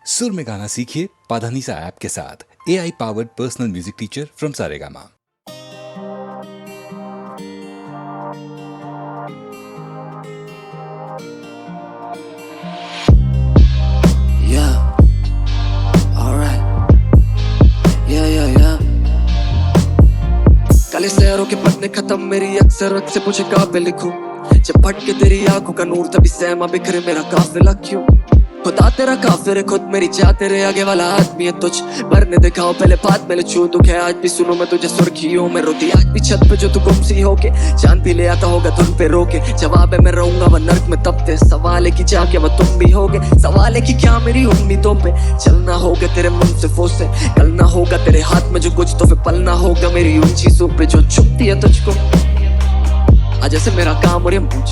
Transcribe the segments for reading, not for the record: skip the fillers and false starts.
सुर में गाना सीखिए पाधानीसा ऐप के साथ। AI powered personal music teacher from Saregama. काले शहरों के पन्ने खत्म मेरी अक्सर वक्त से पूछे कहाँ पे लिखूं। जब भटके तेरी आंखों का नूर तभी सहमा बिखरे मेरा काफिला क्यों। खुदा तेरा काफिर है खुद मेरी चाह तेरे आगे वाला आदमी है तुझ मरने दिखाओ पहले बात में छू दुख है आज भी सुनो मैं तुझे सुर्खियों में रोती आज भी छत पे जो तू गुमसी होके चांद भी ले आता होगा धुन पे रोके। जवाब है मैं रहूंगा वह नर्क में तब ते सवाल है कि चाह क्या वह तुम भी होगे। सवाल है कि क्या मेरी उम्मीदों पे चलना होगा तेरे मुंह से फोस से कलना होगा तेरे हाथ में जो कुछ तो फिर पलना होगा मेरी उन चीजों पे जो छुपती है तुझको। आज ऐसे मेरा काम और ये पूछ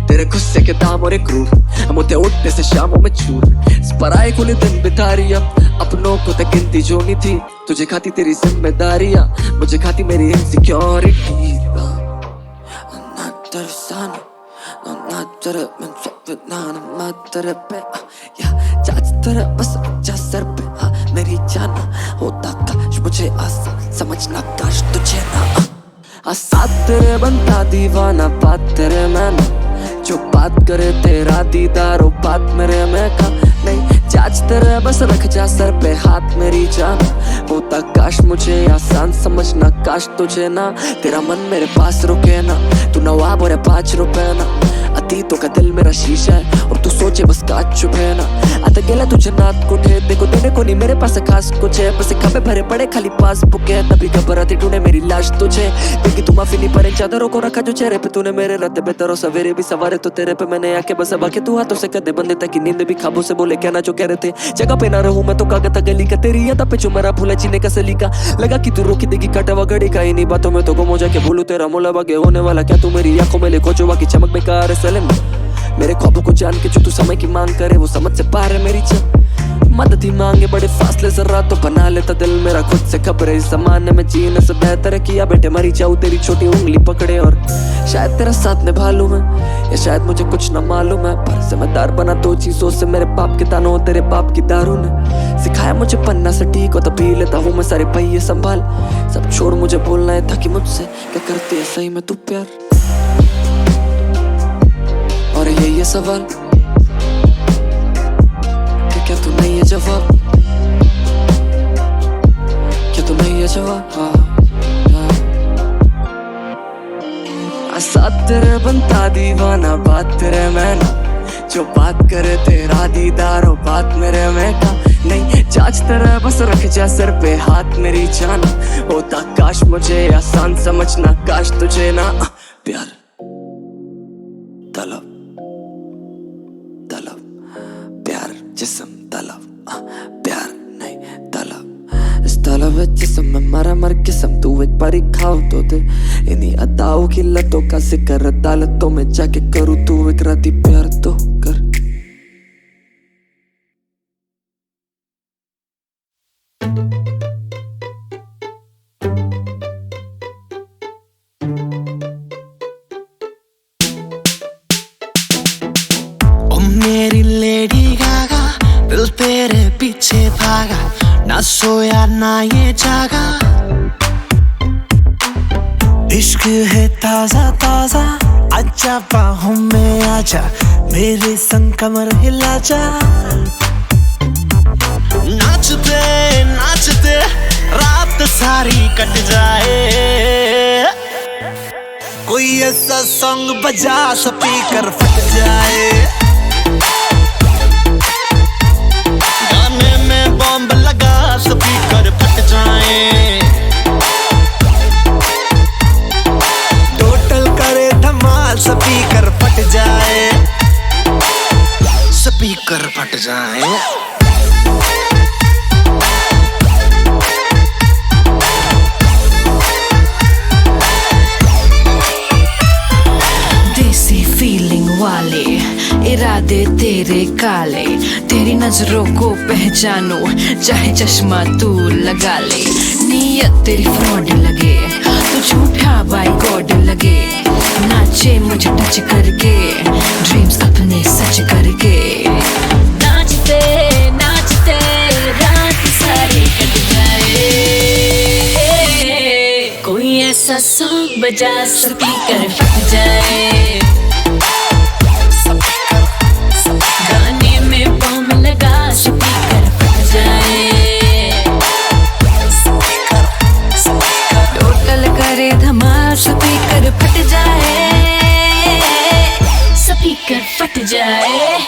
तेरे गुस्से के दाम और एक क्रूर मुझे उठने से शामों में चूर पराए खुले दिन बिता रही अपनों को तक गिनती जो नहीं थी तुझे खाती तेरी जिम्मेदारियां मुझे खाती मेरी इनसिक्योरिटी। बस अच्छा सर पे मेरी जाना होता काश मुझे आसान समझना काश तुझे ना साथ तेरे बनता दीवाना बात तेरे मैं जो बात करे तेरा दीदार बात मेरे में का नहीं जाच तेरे बस रख जा सर पे हाथ मेरी जान होता काश मुझे आसान समझना काश तुझे ना तेरा मन मेरे पास रुके ना तू नवाब और 5 रुपए ना अतीतों का दिल मेरा शीशा है और तू सोचे बस काच चुप है ना आता गेला तुझे नात कुठे देखो देने को नहीं मेरे पास खास कुछ है बस खापे भरे पड़े खाली पास बुके तभी घबराती ढूंढे मेरी लाश तुझे देखी तू माफी नहीं पड़े चादरों को रखा जो चेहरे पे तूने मेरे रात बेहतर सवेरे भी सवारे तो तेरे पे मैंने आके बस अब आके तू हाथों से कदे बंदे ताकि नींद भी खाबों से बोले क्या ना जो कह रहे थे जगह पे ना रहूं मैं तो कागता गली का तेरी याद पे जो मेरा भूला जीने का सलीका लगा कि तू रोकी देगी कटवा घड़ी का इन्हीं बातों में तो गुम हो जाके भूलू तेरा मोला बागे होने वाला क्या तू मेरी आंखों में लिखो जो की चमक बेकार है सलन मेरे ख्वाबों को जान के जो तू समय की मांग करे वो समझ से पार है मेरी चाह मदद ही मांगे बड़े फासले जरा तो बना लेता दिल मेरा खुद से खबर है इस जमाने में जीने से बेहतर है किया बेटे मरी जाऊं तेरी छोटी उंगली पकड़े और शायद तेरा साथ निभा लूं मैं या शायद मुझे कुछ ना मालूम है पर जिम्मेदार बना 2 चीजों से मेरे बाप के तानों तेरे बाप की दारू ने सिखाया मुझे पन्ना से ठीक हो तभी लेता हूँ मैं सारे पहिए संभाल सब छोड़ मुझे बोलना है था कि मुझसे क्या करती है सही में तू प्यार और यही है सवाल क्या तू नहीं है जवाब क्या तू नहीं है जवाब साथ तेरे बनता दीवाना बात तेरे में ना जो बात करे तेरा दीदार हो बात मेरे में का नहीं जाच तेरा बस रख जा सर पे हाथ मेरी जाना होता काश मुझे आसान समझना काश तुझे ना प्यार तलब तलब प्यार जिस्म तलब प्यार नहीं तलब इस तलब है जिस्म में मरा मर किस्म तू एक बारी खाओ तो दे इन्हीं अदाओं की लतों का जिक्र अदालतों में जाके करूँ तू एक राती प्यार तो कर। मेरी लेडी गागा दिल तेरे पीछे भागा ना सोया ना ये जागा इश्क है ताजा ताजा आजा बाहों में आजा मेरे संग कमर हिला जा नाचते रात सारी कट जाए कोई ऐसा सॉन्ग बजा स्पीकर फट जाए बॉम्ब लगा स्पीकर फट जाए टोटल करे धमाल स्पीकर फट जाए स्पीकर फट जाए। देसी फीलिंग वाले इरादे तेरे काले तेरी नजरों को पहचानो चाहे चश्मा तू लगा ले नीयत तेरी फ्रॉड लगे तो झूठा बाय गॉड लगे नाचे मुझे टच करके ड्रीम्स अपने सच करके नाचते नाचते सॉन्ग बजा स्पीकर फट जाए, गाने में बम लगा स्पीकर फट जाए, टोटल करे धमाल स्पीकर फट जाए, स्पीकर फट जाए।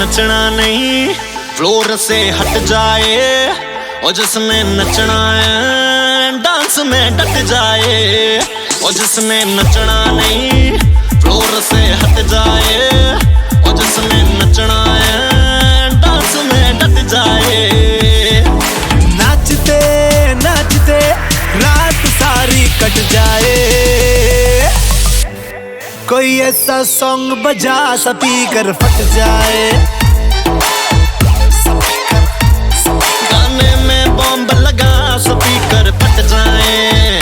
नचना नहीं फ्लोर से हट जाए, और जिसने नचना है डांस में डट जाए, और जिसने नचना नहीं फ्लोर से हट जाए, और जिसने नचना है डांस में डट जाए। नाचते नाचते रात सारी कट जाए, कोई ऐसा सॉन्ग बजा स्पीकर फट जाए, गाने में बॉम्ब लगा स्पीकर फट जाए,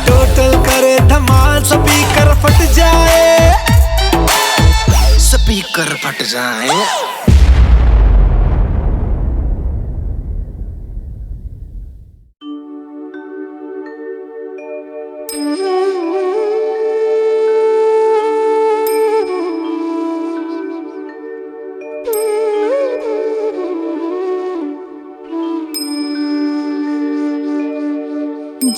टोटल करे धमाल स्पीकर फट जाए, स्पीकर फट जाए।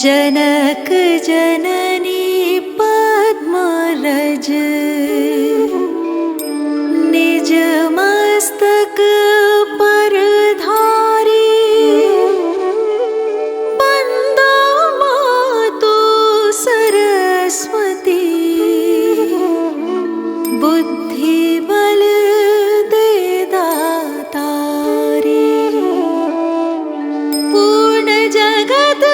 जनक जननी पद्मरज निज मस्तक पर धारी, बंदा मातु सरस्वती बुद्धि बल दे दातारी, पूर्ण जगत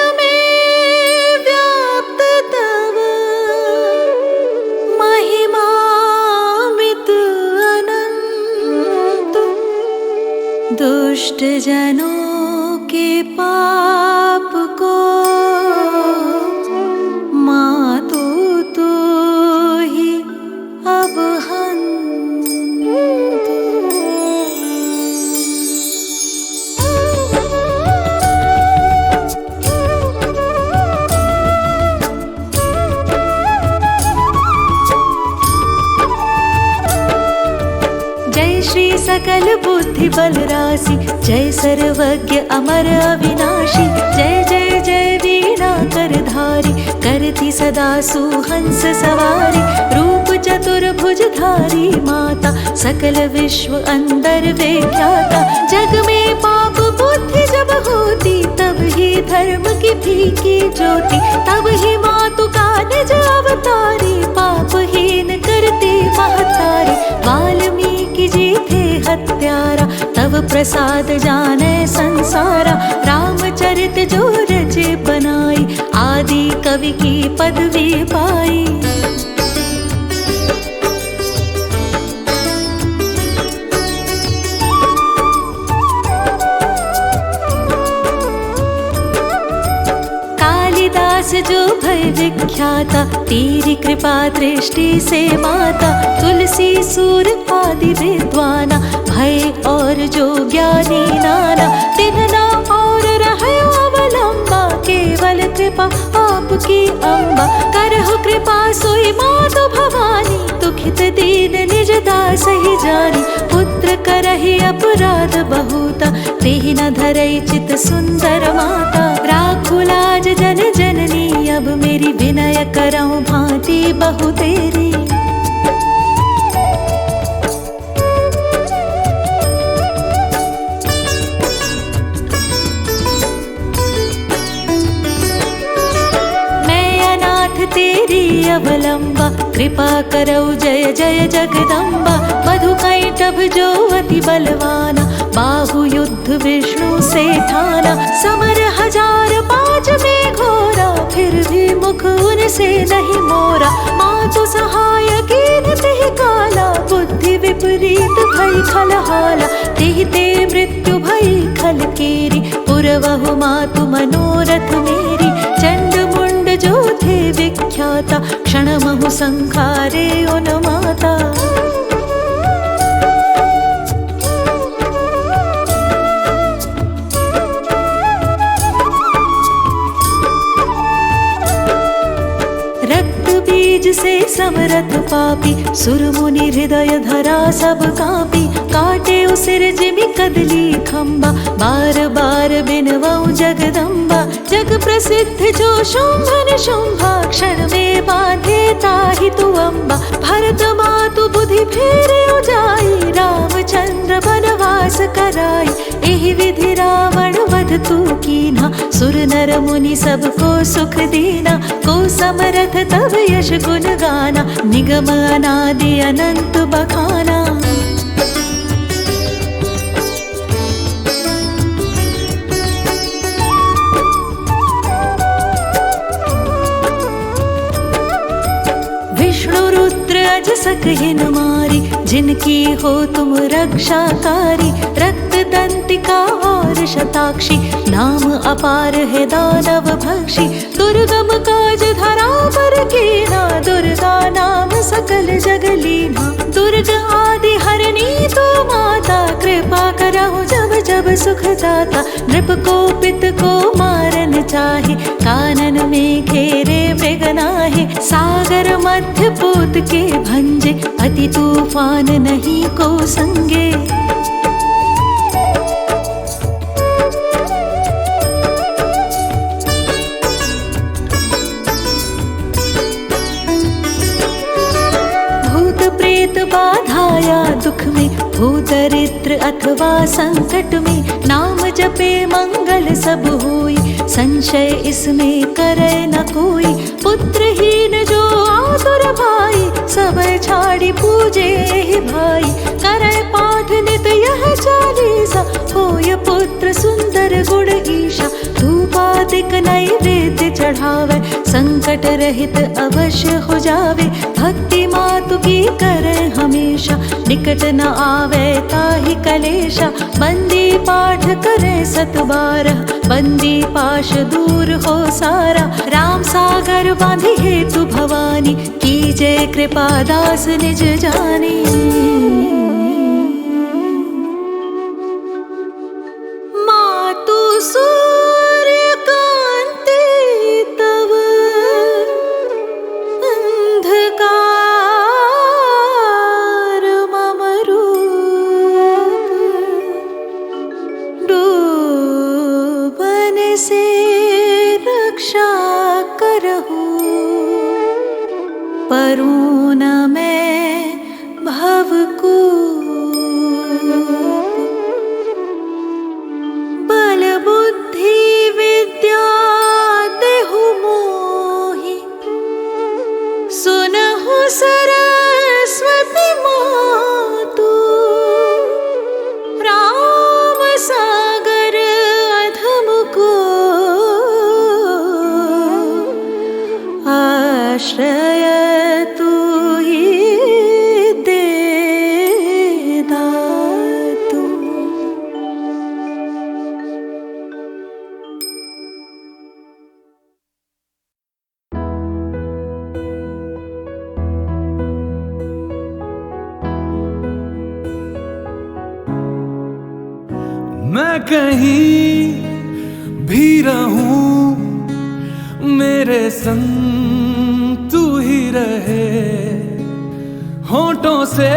दुष्ट जनों के पाप को मातु तो ही अब जय श्री सकल बुद्धि बल राशि, जय सर्वज्ञ अमर अविनाशी, जय जय जय वीणा करधारी, करती सदा सुहंस सवारी, रूप चतुर्भुज धारी माता, सकल विश्व अंदर विख्याता, जग में पाप बुद्धि जब होती, तब ही धर्म की फीकी ज्योति, तब ही मातु का निज अवतारी, पापहीन करती महतारी, वाल्मीकि जी थे हत्यारा, तब प्रसाद जाने संसारा, रामचरित जो रचे बनाई, आदि कवि की पदवी पाई। कालिदास जो भय विख्याता, तेरी कृपा दृष्टि से माता, तुलसी सूर आदि विद्वाना, भय और जो ज्ञानी नाना, तिन्हना और रहे अवलंबा, केवल कृपा आपकी अम्बा, करहु कृपा सोई मातु भवानी, दुखित दीन निज दास ही जानी, पुत्र करहि अपराध बहुता, तेहि न धरई चित सुंदर माता, राखु लाज जन जननी, अब मेरी विनय करऊं भांति बहु तेरी। तेरी अवलंबा, कृपा करौ जय जय जगदम्बा, मधु कैटभ जो अति बलवाना, बाहु युद्ध विष्णु से ठाना, समर हजार पाँच में घोरा, फिर भी मुख उनसे नहीं मोरा, मातु सहाय कीन तिहि काला, बुद्धि विपरीत भई खलहाला, तिहि ते मृत्यु भई खल केरी, पुरवहु मातु मनोरथ मेरी, चंड मुंड जो थे विख्याता, क्षण महु संखारे उन्माता। रक्त बीज से समरथ पापी, सुर मुनि हृदय धरा सब कापी। काटे उसिर जिमि कदली खम्बा, बार बार बिनवऊं जगदम्बा। जग प्रसिद्ध जो शुंभन शुंभा, क्षण में बांधे ताहि तु अम्बा। भरत मातु बुद्धि फेरे उजाई, रामचंद्र बनवास कराई। एहि विधि रावण वध तू कीन्हा, सुर नर मुनि सबको सुख दीना। को समरथ तब यश गुण गाना, निगम अनादि अनंत बखाना। विष्णु रुद्र अज सकहिन मारी, जिनकी हो तुम रक्षाकारी। रक्त दंतिका और शताक्षी, नाम अपार है दानव भक्षी। दुर्गम काज धरा पर कीना, दुर्गा नाम सकल जगलीना। दुर्ग आदि हरणी तो माता, कृपा करहु जब जब सुख दाता। नृप को पित को मारन चाहे, कानन में घेरे मृग नाहे। सागर मध्य पूत के भंजे, अति तूफान नहीं को संगे। बाधाया दुख में, भूदरिद्र अथवा संकट में। नाम जपे मंगल सब होई, संशय इसमें करे न कोई। पुत्रहीन जो आतुर भाई, सब छाड़ी पूजे ही भाई। करे पाठ नित यह चालीसा, होय पुत्र सुंदर गुण ईशा। धूपादिक नैवेद्य चढ़ावे, संकट रहित अवश्य हो जावे। भक्ति मातु की करे हमेशा, निकट न आवे ताहि कलेशा। बंदी पाठ करे सत बारह, बंदी पाश दूर हो सारा। राम सागर बांधी हेतु भवानी, कीजे कृपा दास निज जानी। मातु सूर्य कांति तव, अंधकार मम रूप। डूबन से रक्षा करहु, परूँ न मैं भवकूप। बल बुद्धि विद्या देहु मोहि, सुनहु सरस्वती मातु। राम सागर अधम को, आश्रय तू ही दे दातु। मैं कहीं भी रहूं, मेरे संग तू ही रहे। होठों से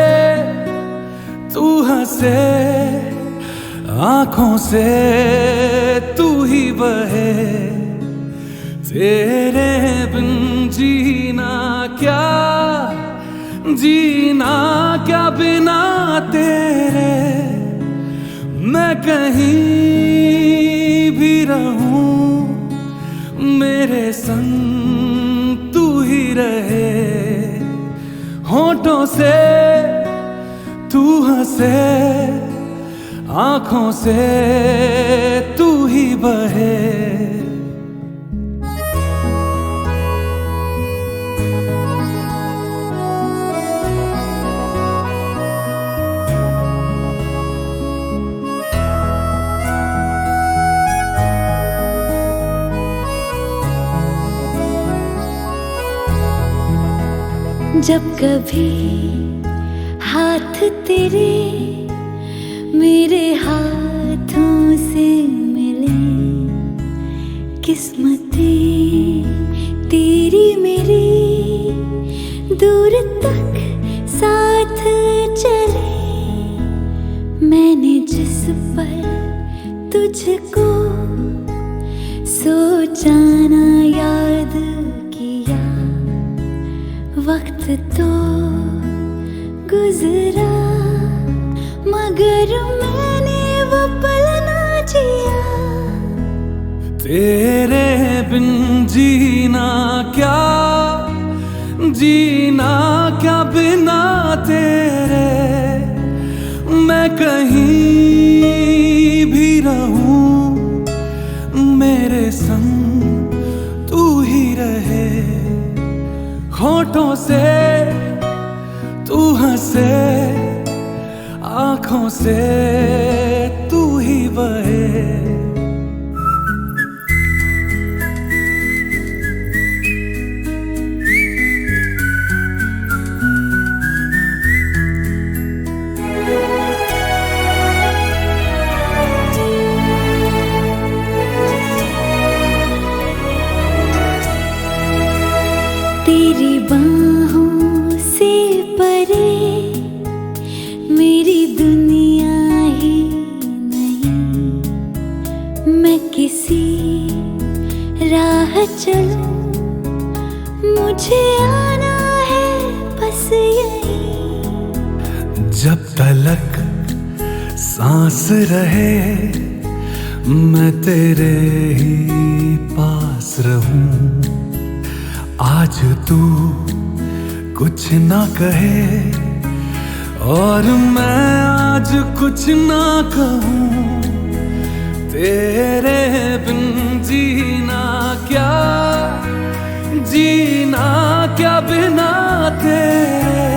तू हंसे, आँखों से तू ही बहे। तेरे बिन जीना क्या, जीना क्या बिना तेरे। मैं कहीं भी रहूं, मेरे संग तू ही रहे। होठों से तू हंसे, आँखों से तू ही बहे। जब कभी हाथ तेरे मेरे हाथों से मिले, किस्मतें तेरी मेरी दूर तक साथ चले। मैंने जिस पल तुझको सोचा ना याद किया, वक्त तो गुजरा मगर मैंने वो पल ना जिया। तेरे बिन जीना क्या, जीना क्या बिना तेरे। मैं कहीं भी रहूं, मेरे संग तू ही रहे। होठों से तू हंसे, आँखों से तू ही बहे। तेरी बाहों से परे मेरी दुनिया ही नहीं। मैं किसी राह चलूं, मुझे आना है बस यहीं। जब तलक सांस रहे मैं तेरे ही पास रहूं। आज तू कुछ ना कहे और मैं आज कुछ ना कहूं। तेरे बिन जीना क्या, जीना क्या बिना तेरे।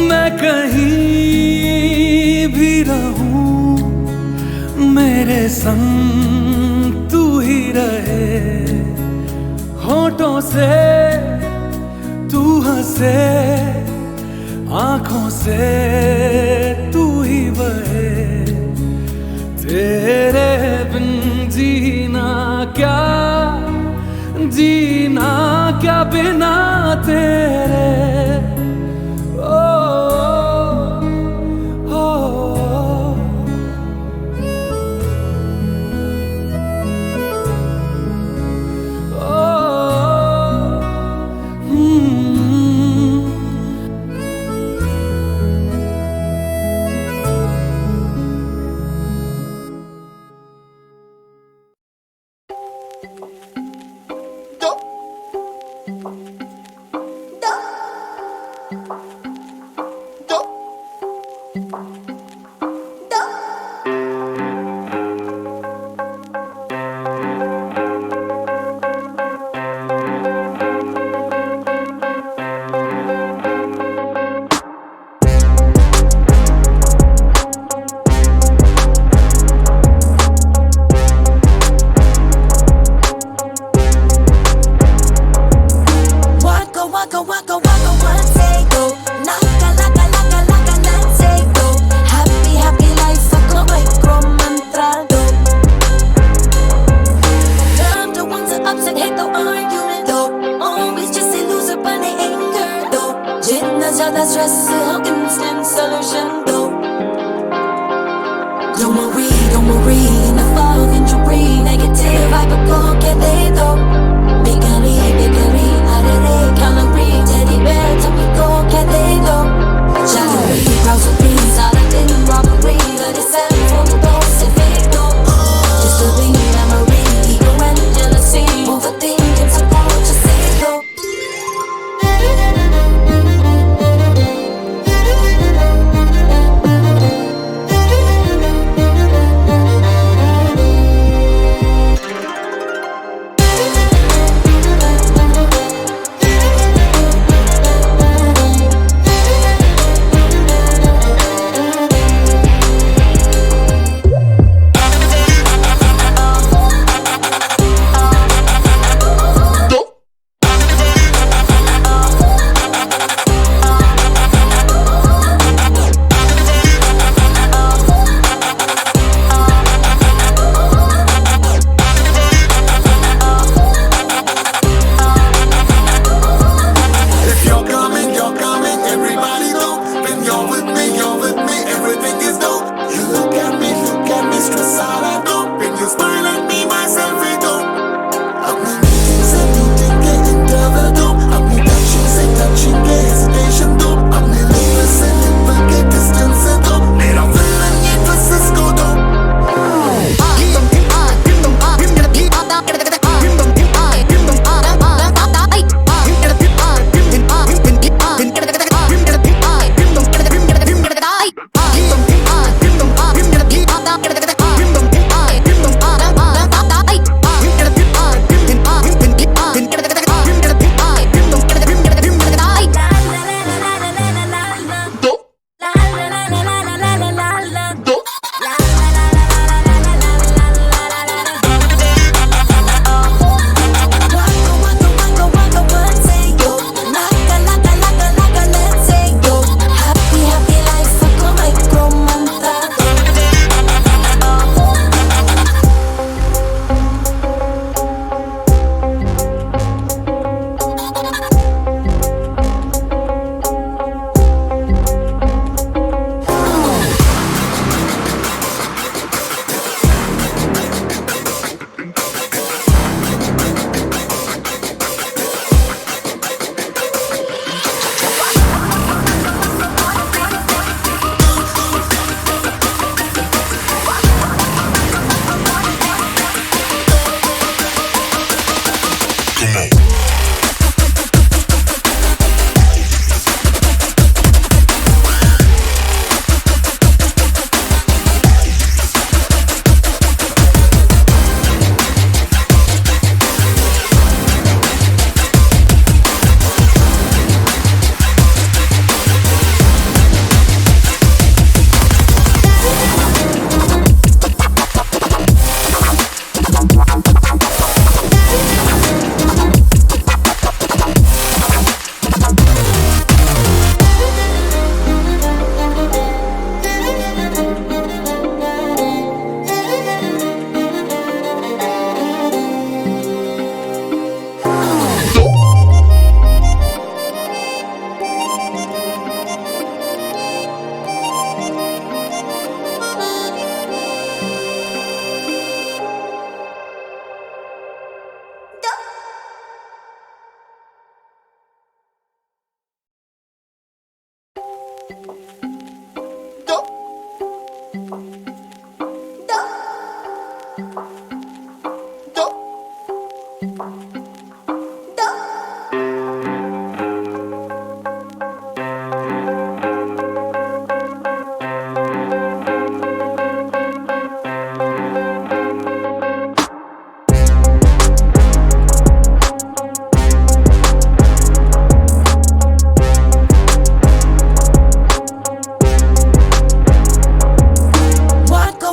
मैं कहीं भी रहूं, मेरे संग तू ही रहे। होठों से तू हंसे, आँखों से तू ही बहे। तेरे बिन जीना क्या, जीना क्या बिना तेरे। ओ, ओ, ओ,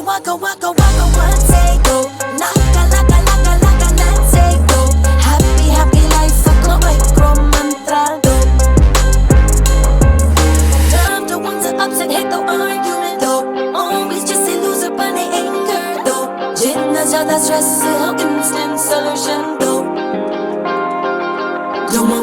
Waka waka waka one say go. Laka laka laka laka let's say go. Happy happy life ako micro mantra do. Turn the ones that upset hate the argument do. Always just a loser but they anger do. जितना ज़्यादा stress हो instant solution do. Come on.